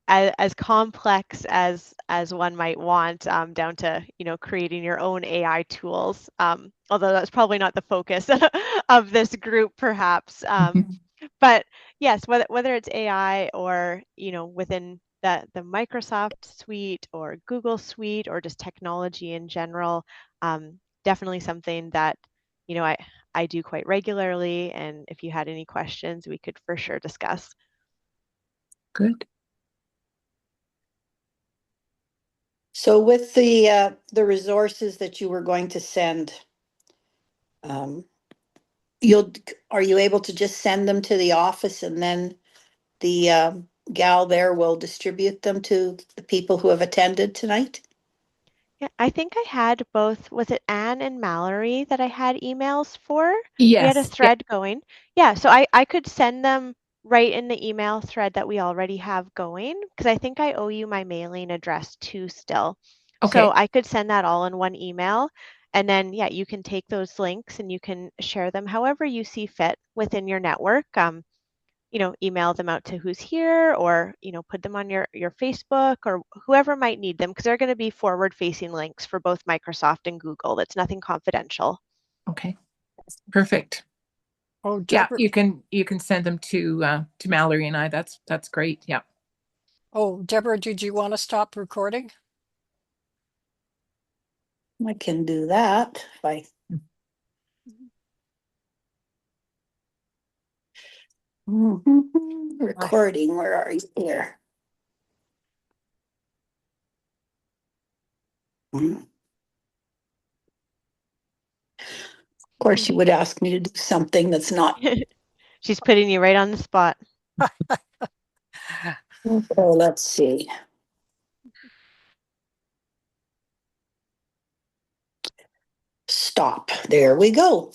as complex as one might want, down to creating your own AI tools. Although that's probably not the focus of this group, perhaps. But yes, whether it's AI or within the Microsoft suite or Google suite or just technology in general, definitely something that I do quite regularly. And if you had any questions, we could for sure discuss. Good. So with the resources that you were going to send, um, are you able to just send them to the office and then the gal there will distribute them to the people who have attended tonight? Yeah, I think I had both, was it Anne and Mallory that I had emails for? We had a Yes. Yeah. thread going. Yeah, so I could send them right in the email thread that we already have going, because I think I owe you my mailing address too still. So Okay. I could send that all in one email. And then, yeah, you can take those links and you can share them however you see fit within your network. Email them out to who's here, or put them on your Facebook, or whoever might need them, because they're going to be forward facing links for both Microsoft and Google. That's nothing confidential. Okay. Perfect. Oh, Yeah, Deborah. you can send them to Mallory and I. That's great. Yeah. Oh, Deborah, did you want to stop recording? I can do that if I. Recording, where are you here? Of course, you would ask me to do something that's not. She's putting you right on the spot. Oh, let's see. Stop. There we go.